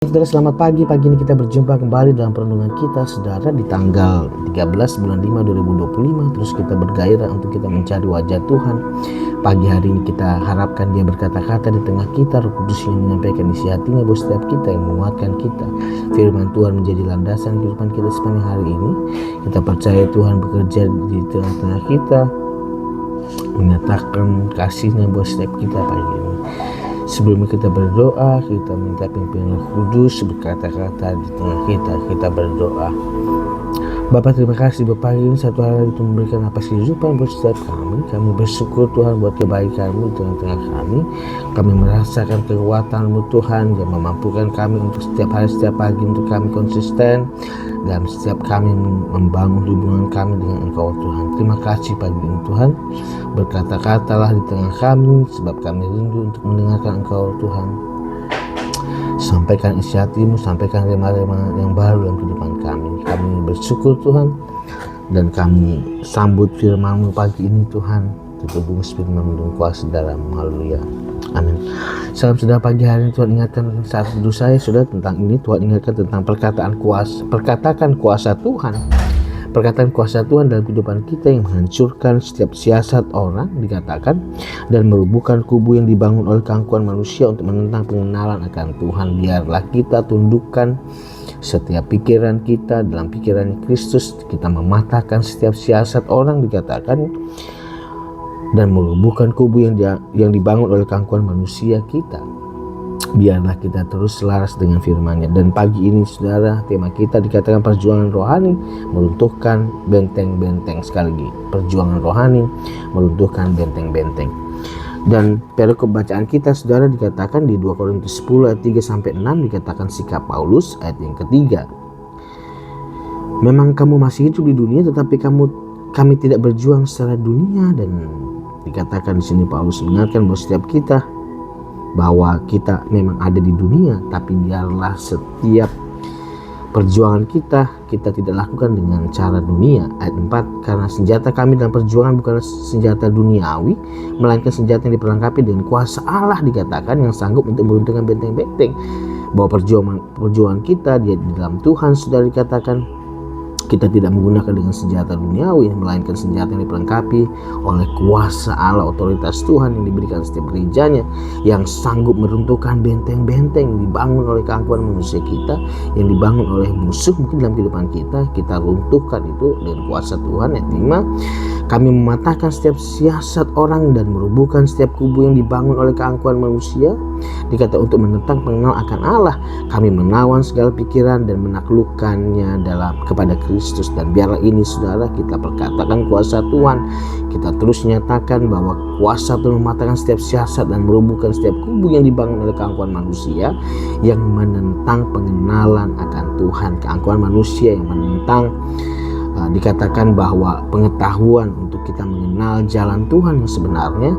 Saudara, selamat pagi. Pagi ini kita berjumpa kembali dalam perenungan kita, saudara, di tanggal 13 bulan 5 2025. Terus kita bergairah untuk kita mencari wajah Tuhan. Pagi hari ini kita harapkan Dia berkata-kata di tengah kita, Roh Kudus yang menyampaikan isi hatinya buat setiap kita, yang menguatkan kita. Firman Tuhan menjadi landasan kehidupan kita sepanjang hari ini. Kita percaya Tuhan bekerja di tengah-tengah kita, menyatakan kasih-Nya buat setiap kita pagi ini. Sebelum kita berdoa, kita minta pimpinan Roh Kudus berkata-kata di tengah kita. Kita berdoa. Bapa, terima kasih Bapak ini satu hari itu memberikan napas kehidupan buat setiap kami. Kami bersyukur Tuhan buat kebaikan-Mu di tengah-tengah kami. Kami merasakan kekuatan-Mu Tuhan yang memampukan kami untuk setiap hari, setiap pagi untuk kami konsisten dalam setiap kami membangun hubungan kami dengan Engkau Tuhan. Terima kasih pagi ini Tuhan. Berkata-katalah di tengah kami, sebab kami rindu untuk mendengarkan Engkau Tuhan. Sampaikan isi hati-Mu, sampaikan rema-rema yang baru dalam kehidupan kami. Kami bersyukur Tuhan, dan kami sambut firman-Mu pagi ini Tuhan. Tutupkan firman-Mu dengan kuasa dalam. Haleluya. Amin. Salam saudara, pagi hari ini Tuhan ingatkan saat duduk saya, saudara, tentang ini. Tuhan ingatkan tentang perkataan kuasa Tuhan. Perkataan kuasa Tuhan dalam kehidupan kita yang menghancurkan setiap siasat orang, dikatakan, dan merubuhkan kubu yang dibangun oleh keangkuhan manusia untuk menentang pengenalan akan Tuhan. Biarlah kita tundukkan setiap pikiran kita dalam pikiran Kristus. Kita mematahkan setiap siasat orang, dikatakan, dan merubuhkan kubu yang dibangun oleh keangkuhan manusia kita. Biarlah kita terus selaras dengan firman-Nya. Dan pagi ini saudara, tema kita dikatakan perjuangan rohani meruntuhkan benteng-benteng. Sekali lagi, perjuangan rohani meruntuhkan benteng-benteng. Dan perikop bacaan kita saudara dikatakan di 2 Korintus 10 ayat 3-6, dikatakan sikap Paulus ayat yang ketiga. Memang kamu masih hidup di dunia, tetapi kami tidak berjuang secara dunia. Dan dikatakan di sini Paulus mengingatkan bahwa setiap kita bahwa kita memang ada di dunia, tapi biarlah setiap perjuangan kita tidak lakukan dengan cara dunia. Ayat 4, karena senjata kami dalam perjuangan bukanlah senjata duniawi, melainkan senjata yang diperlengkapi dengan kuasa Allah, dikatakan, yang sanggup untuk meruntuhkan benteng-benteng. Bahwa perjuangan kita di dalam Tuhan sudah dikatakan, kita tidak menggunakan dengan senjata duniawi, melainkan senjata yang diperlengkapi oleh kuasa Allah, otoritas Tuhan yang diberikan setiap gerejanya, yang sanggup meruntuhkan benteng-benteng yang dibangun oleh keangkuhan manusia kita, yang dibangun oleh musuh mungkin dalam kehidupan kita. Kita runtuhkan itu dengan kuasa Tuhan. Ayat 5, kami mematahkan setiap siasat orang dan merubuhkan setiap kubu yang dibangun oleh keangkuhan manusia, dikata untuk menentang pengenal akan Allah. Kami menawan segala pikiran dan menaklukkannya kepada Kristus. Dan biarlah ini saudara, kita perkatakan kuasa Tuhan. Kita terus nyatakan bahwa kuasa Tuhan mematahkan setiap siasat dan merubuhkan setiap kubu yang dibangun oleh keangkuhan manusia yang menentang pengenalan akan Tuhan. Keangkuhan manusia yang menentang dikatakan bahwa pengetahuan untuk kita mengenal jalan Tuhan yang sebenarnya.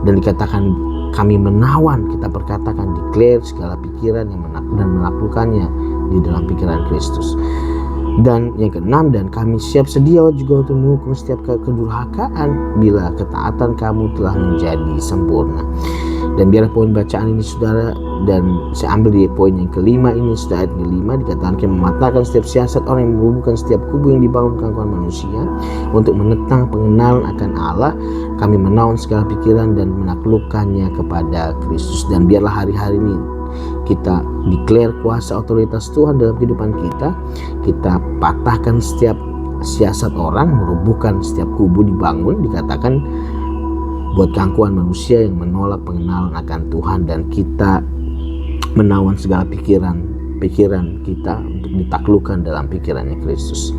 Dan dikatakan kami menawan, kita perkatakan declare segala pikiran yang dan menaklukkannya di dalam pikiran Kristus. Dan yang keenam, dan kami siap sedia juga untuk menghukum setiap kedurhakaan bila ketaatan kamu telah menjadi sempurna. Dan biarlah poin bacaan ini saudara, dan saya ambil di poin yang kelima ini, sudah ayat kelima, dikatakan kami mematahkan setiap siasat orang yang merubuhkan setiap kubu yang dibangun keangkuhan manusia untuk menentang pengenalan akan Allah. Kami menawan segala pikiran dan menaklukkannya kepada Kristus. Dan biarlah hari-hari ini kita declare kuasa otoritas Tuhan dalam kehidupan kita. Kita patahkan setiap siasat orang, merubuhkan setiap kubu dibangun, dikatakan buat keangkuhan manusia yang menolak pengenalan akan Tuhan. Dan kita menawan segala pikiran kita untuk ditaklukkan dalam pikirannya Kristus.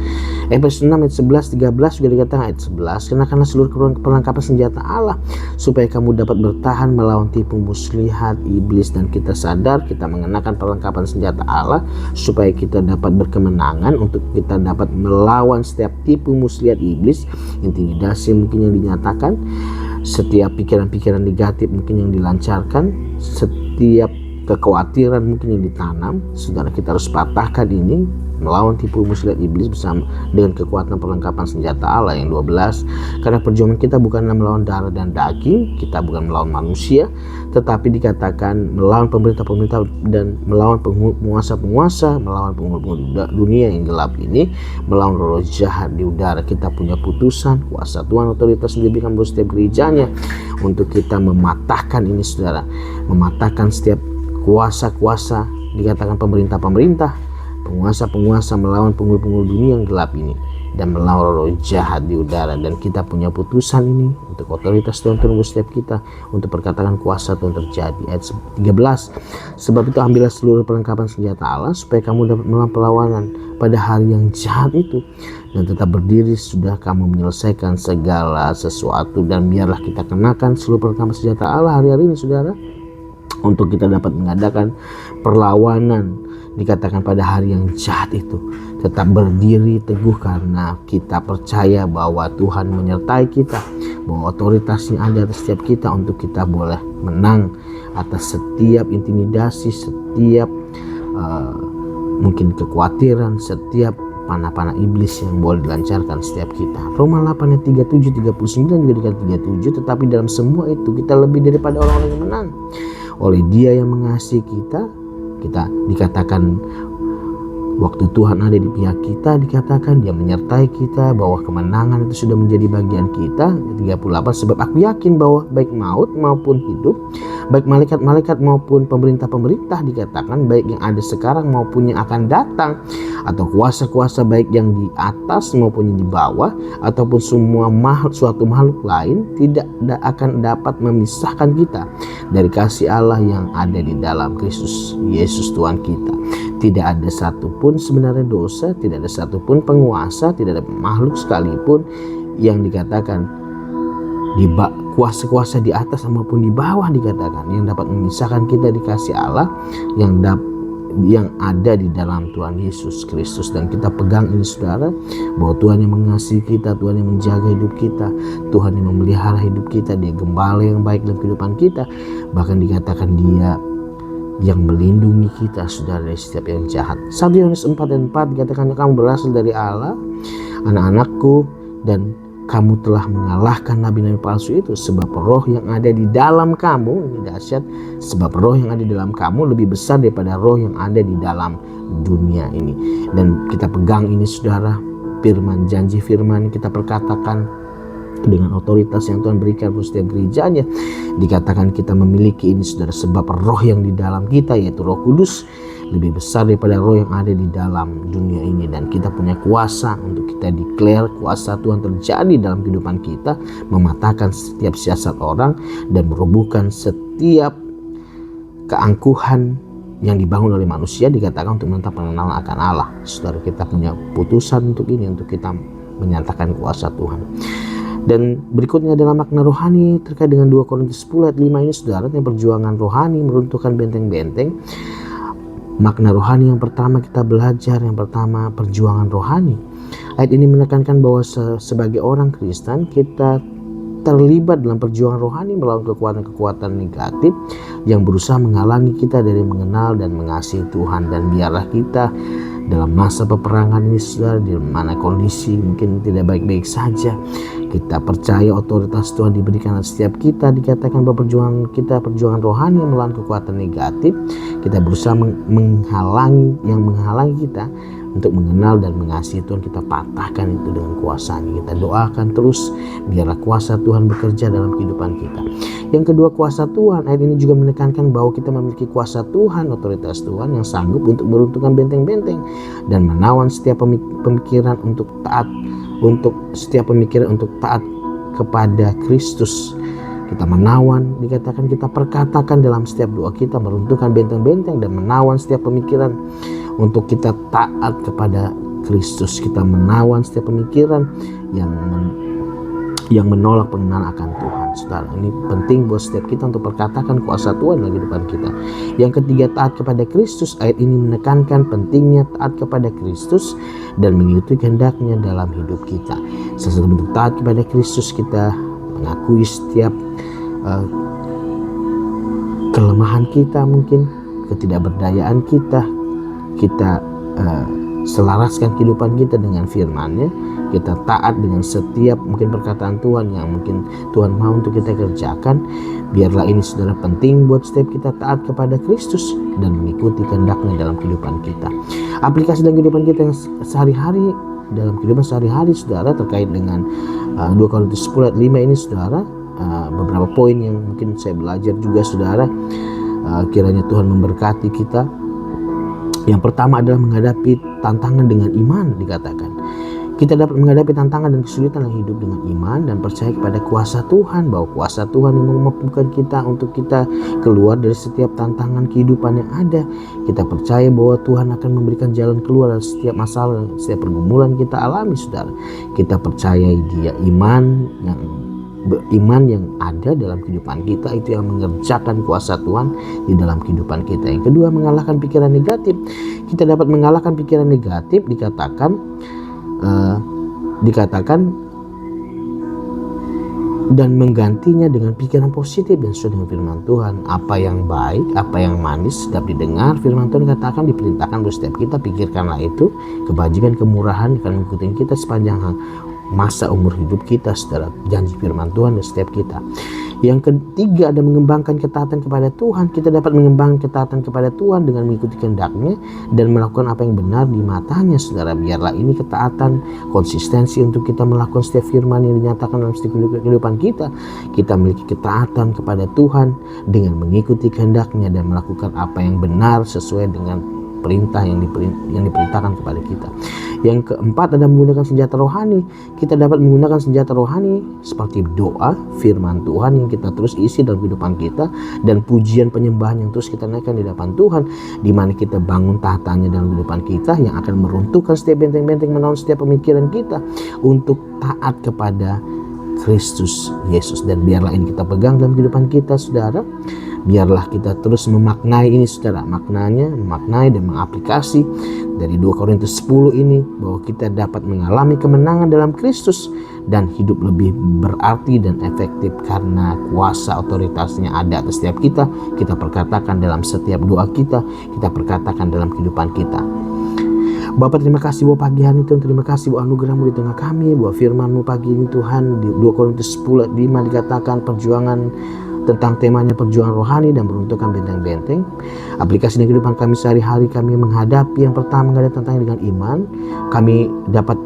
Efesus 6 ayat 11-13 juga dikatakan ayat 11, kenakanlah seluruh perlengkapan senjata Allah supaya kamu dapat bertahan melawan tipu muslihat iblis. Dan kita sadar kita mengenakan perlengkapan senjata Allah supaya kita dapat berkemenangan, untuk kita dapat melawan setiap tipu muslihat iblis, intimidasi mungkin yang dinyatakan, setiap pikiran-pikiran negatif mungkin yang dilancarkan, setiap kekhawatiran mungkin yang ditanam, saudara, kita harus patahkan ini, melawan tipu muslihat iblis bersama dengan kekuatan perlengkapan senjata Allah yang 12. Karena perjuangan kita bukanlah melawan darah dan daging, kita bukan melawan manusia, tetapi dikatakan melawan pemerintah-pemerintah dan melawan penguasa-penguasa, melawan penghulu dunia yang gelap ini, melawan roh jahat di udara. Kita punya putusan, kuasa Tuhan, otoritas yang diberikan buat setiap gerejanya untuk kita mematahkan ini, saudara, mematahkan setiap kuasa-kuasa, dikatakan pemerintah-pemerintah, penguasa-penguasa, melawan penghulu-penghulu dunia yang gelap ini, dan melawan roh jahat di udara. Dan kita punya putusan ini untuk otoritas Tuhan turun setiap kita, untuk perkataan kuasa Tuhan terjadi. Ayat 13, sebab itu ambillah seluruh perlengkapan senjata Allah, supaya kamu dapat melawan perlawanan pada hari yang jahat itu, dan tetap berdiri sudah kamu menyelesaikan segala sesuatu. Dan biarlah kita kenakan seluruh perlengkapan senjata Allah hari-hari ini, saudara, untuk kita dapat mengadakan perlawanan, dikatakan pada hari yang jahat itu. Tetap berdiri teguh karena kita percaya bahwa Tuhan menyertai kita, bahwa otoritasnya ada atas setiap kita untuk kita boleh menang atas setiap intimidasi, setiap mungkin kekhawatiran, setiap panah-panah iblis yang boleh dilancarkan setiap kita. Roma 8 ayat 37, 39 juga dikatakan 37, tetapi dalam semua itu kita lebih daripada orang-orang yang menang oleh Dia yang mengasihi kita. Kita dikatakan waktu Tuhan ada di pihak kita, dikatakan Dia menyertai kita, bahwa kemenangan itu sudah menjadi bagian kita. 38, sebab aku yakin bahwa baik maut maupun hidup, baik malaikat-malaikat maupun pemerintah-pemerintah, dikatakan baik yang ada sekarang maupun yang akan datang, atau kuasa-kuasa baik yang di atas maupun yang di bawah, ataupun semua suatu makhluk lain, tidak akan dapat memisahkan kita dari kasih Allah yang ada di dalam Kristus Yesus Tuhan kita. Tidak ada satupun sebenarnya dosa, tidak ada satupun penguasa, tidak ada makhluk sekalipun yang dikatakan di kuasa-kuasa di atas maupun di bawah, dikatakan yang dapat memisahkan kita di kasih Allah yang ada di dalam Tuhan Yesus Kristus. Dan kita pegang ini, saudara, bahwa Tuhan yang mengasihi kita, Tuhan yang menjaga hidup kita, Tuhan yang memelihara hidup kita, Dia gembala yang baik dalam kehidupan kita. Bahkan dikatakan Dia yang melindungi kita, saudara, dari setiap yang jahat. 1 Yohanes 4 ayat 4 dikatakan kamu berasal dari Allah, anak-anakku, dan kamu telah mengalahkan nabi-nabi palsu itu, sebab roh yang ada di dalam kamu, ini dahsyat, sebab roh yang ada di dalam kamu lebih besar daripada roh yang ada di dalam dunia ini. Dan kita pegang ini, saudara, firman, janji firman kita perkatakan dengan otoritas yang Tuhan berikan untuk setiap gerejanya. Dikatakan kita memiliki ini, saudara, sebab roh yang di dalam kita, yaitu Roh Kudus, lebih besar daripada roh yang ada di dalam dunia ini. Dan kita punya kuasa untuk kita declare kuasa Tuhan terjadi dalam kehidupan kita, mematahkan setiap siasat orang dan merobohkan setiap keangkuhan yang dibangun oleh manusia, dikatakan untuk menetap pengenalan akan Allah. Saudara, kita punya putusan untuk ini, untuk kita menyatakan kuasa Tuhan. Dan berikutnya adalah makna rohani terkait dengan 2 Korintus 10 ayat 5 ini, saudara, yang perjuangan rohani meruntuhkan benteng-benteng. Makna rohani yang pertama kita belajar, yang pertama perjuangan rohani. Ayat ini menekankan bahwa sebagai orang Kristen kita terlibat dalam perjuangan rohani melawan kekuatan-kekuatan negatif yang berusaha menghalangi kita dari mengenal dan mengasihi Tuhan. Dan biarlah kita dalam masa peperangan ini, saudara, di mana kondisi mungkin tidak baik-baik saja, kita percaya otoritas Tuhan diberikan atas setiap kita. Dikatakan bahwa perjuangan rohani yang melawan kekuatan negatif, kita berusaha menghalangi kita untuk mengenal dan mengasihi Tuhan. Kita patahkan itu dengan kuasa-Nya. Kita doakan terus biarlah kuasa Tuhan bekerja dalam kehidupan kita. Yang kedua, kuasa Tuhan. Ayat ini juga menekankan bahwa kita memiliki kuasa Tuhan, otoritas Tuhan yang sanggup untuk meruntuhkan benteng-benteng dan menawan setiap pemikiran untuk taat kepada Kristus. Kita menawan, dikatakan kita perkatakan dalam setiap doa kita, meruntuhkan benteng-benteng dan menawan setiap pemikiran untuk kita taat kepada Kristus. Kita menawan setiap pemikiran yang menolak pengenalan akan Tuhan. Saudara, ini penting buat setiap kita untuk perkatakan kuasa Tuhan dalam kehidupan kita. Yang ketiga, taat kepada Kristus. Ayat ini menekankan pentingnya taat kepada Kristus dan mengikuti kehendak-Nya dalam hidup kita. Salah satu bentuk taat kepada Kristus, kita mengakui setiap kelemahan kita, mungkin ketidakberdayaan kita, kita selaraskan kehidupan kita dengan firman-Nya, kita taat dengan setiap mungkin perkataan Tuhan yang mungkin Tuhan mau untuk kita kerjakan. Biarlah ini saudara penting buat setiap kita taat kepada Kristus dan mengikuti kehendak-Nya dalam kehidupan kita. Aplikasi dalam kehidupan kita yang sehari-hari, dalam kehidupan sehari-hari saudara, terkait dengan 2 Korintus 10 ayat 5 ini saudara, beberapa poin yang mungkin saya belajar juga saudara. Kiranya Tuhan memberkati kita. Yang pertama adalah menghadapi tantangan dengan iman. Dikatakan kita dapat menghadapi tantangan dan kesulitan dalam hidup dengan iman dan percaya kepada kuasa Tuhan, bahwa kuasa Tuhan yang memampukan kita untuk kita keluar dari setiap tantangan kehidupan yang ada. Kita percaya bahwa Tuhan akan memberikan jalan keluar dari setiap masalah, setiap pergumulan kita alami saudara. Kita percaya Dia. Iman yang ada dalam kehidupan kita itu yang mengerjakan kuasa Tuhan di dalam kehidupan kita. Yang kedua, mengalahkan pikiran negatif. Kita dapat mengalahkan pikiran negatif, dikatakan dan menggantinya dengan pikiran positif dan sesuai dengan firman Tuhan. Apa yang baik, apa yang manis sedap didengar, firman Tuhan katakan diperintahkan untuk setiap kita pikirkanlah itu. Kebajikan, kemurahan akan mengikuti kita sepanjang masa umur hidup kita, saudara. Janji firman Tuhan dan setiap kita. Yang ketiga ada mengembangkan ketaatan kepada Tuhan. Kita dapat mengembangkan ketaatan kepada Tuhan dengan mengikuti kehendak-Nya dan melakukan apa yang benar di matanya, saudara. Biarlah ini ketaatan, konsistensi untuk kita melakukan setiap firman yang dinyatakan dalam setiap kehidupan kita. Kita memiliki ketaatan kepada Tuhan dengan mengikuti kehendak-Nya dan melakukan apa yang benar sesuai dengan perintah yang diperintahkan kepada kita. Yang keempat ada menggunakan senjata rohani. Kita dapat menggunakan senjata rohani seperti doa, firman Tuhan yang kita terus isi dalam kehidupan kita, dan pujian penyembahan yang terus kita naikkan di hadapan Tuhan, di mana kita bangun tahatannya dalam kehidupan kita yang akan meruntuhkan setiap benteng-benteng, menawan setiap pemikiran kita untuk taat kepada Kristus Yesus. Dan biarlah ini kita pegang dalam kehidupan kita, saudara. Biarlah kita terus memaknai ini, saudara. Memaknai dan mengaplikasi dari 2 Korintus 10 ini, bahwa kita dapat mengalami kemenangan dalam Kristus dan hidup lebih berarti dan efektif karena kuasa otoritasnya ada atas setiap kita. Kita perkatakan dalam setiap doa kita, kita perkatakan dalam kehidupan kita. Bapa, terima kasih buat pagi hari Tuhan. Terima kasih buat anugerah-Mu di tengah kami, buat firman-Mu pagi ini Tuhan. Di 2 Korintus 10 ayat 5 dikatakan perjuangan, tentang temanya perjuangan rohani dan meruntuhkan benteng-benteng. Aplikasi di kehidupan kami sehari-hari, kami menghadapi yang pertama, menghadapi tantangan dengan iman. Kami dapat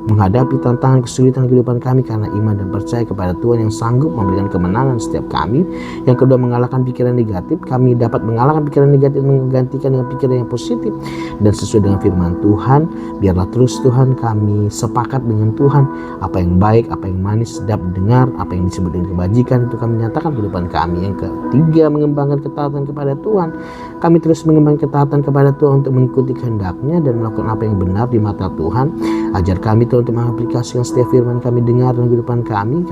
menghadapi tantangan kesulitan kehidupan kami karena iman dan percaya kepada Tuhan yang sanggup memberikan kemenangan setiap kami. Yang kedua, mengalahkan pikiran negatif. Kami dapat mengalahkan pikiran negatif, menggantikan dengan pikiran yang positif dan sesuai dengan firman Tuhan. Biarlah terus Tuhan kami sepakat dengan Tuhan, apa yang baik, apa yang manis, sedap dengar, apa yang disebut dengan kebajikan itu kami nyatakan kehidupan kami. Yang ketiga, mengembangkan ketaatan kepada Tuhan. Kami terus mengembangkan ketaatan kepada Tuhan untuk mengikuti kehendak-Nya dan melakukan apa yang benar di mata Tuhan. Ajar kami Tuhan untuk mengaplikasikan setiap firman kami dengar dalam kehidupan kami.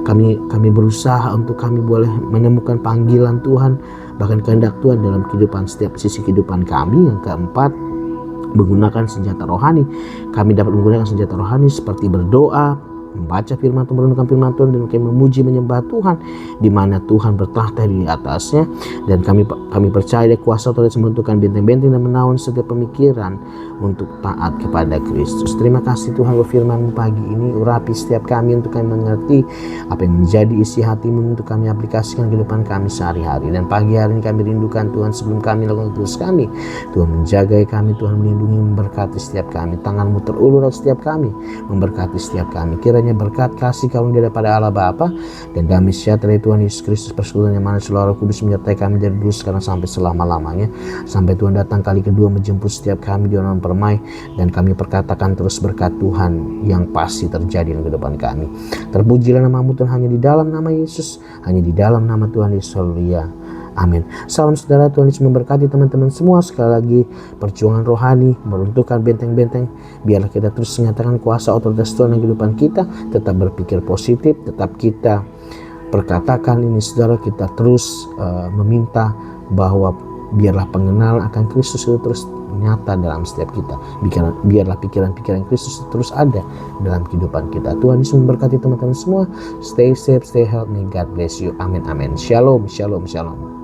Kami berusaha untuk kami boleh menemukan panggilan Tuhan, bahkan kehendak Tuhan dalam kehidupan setiap sisi kehidupan kami. Yang keempat, menggunakan senjata rohani. Kami dapat menggunakan senjata rohani seperti berdoa, membaca firman Tuhan, merenungkan firman Tuhan, dan kami memuji menyembah Tuhan di mana Tuhan bertahta di atasnya. Dan kami percaya kuasa Tuhan menentukan benteng-benteng dan menawan setiap pemikiran untuk taat kepada Kristus. Terima kasih Tuhan buat firman-Mu pagi ini. Urapi setiap kami untuk kami mengerti apa yang menjadi isi hati-Mu untuk kami aplikasikan kehidupan kami sehari-hari. Dan pagi hari ini kami rindukan Tuhan, sebelum kami lakukan tugas kami, Tuhan menjaga kami, Tuhan melindungi, memberkati setiap kami. Tangan-Mu terulur atas setiap kami, memberkati setiap kami. Kiranya berkat, kasih, karunia daripada Allah Bapa dan damai sejahtera Tuhan Yesus Kristus, persekutuan yang manis Roh Kudus menyertai kami dari dulu, sekarang sampai selama-lamanya, sampai Tuhan datang kali kedua menjemput setiap kami di orang permai. Dan kami perkatakan terus berkat Tuhan yang pasti terjadi dalam kehidupan kami. Terpujilah nama-Mu Tuhan, hanya di dalam nama Yesus, hanya di dalam nama Tuhan Yesus. Haleluya. Amin. Salam saudara, Tuhan Yesus memberkati teman-teman semua. Sekali lagi, perjuangan rohani, meruntuhkan benteng-benteng. Biarlah kita terus menyatakan kuasa otoritas Tuhan dalam kehidupan kita. Tetap berpikir positif, tetap kita perkatakan ini saudara. Kita terus meminta bahwa biarlah pengenalan akan Kristus itu terus nyata dalam setiap kita. Biarlah pikiran-pikiran Kristus terus ada dalam kehidupan kita. Tuhan Yesus memberkati teman-teman semua. Stay safe, stay healthy. May God bless you. Amin, amin. Shalom, shalom, shalom.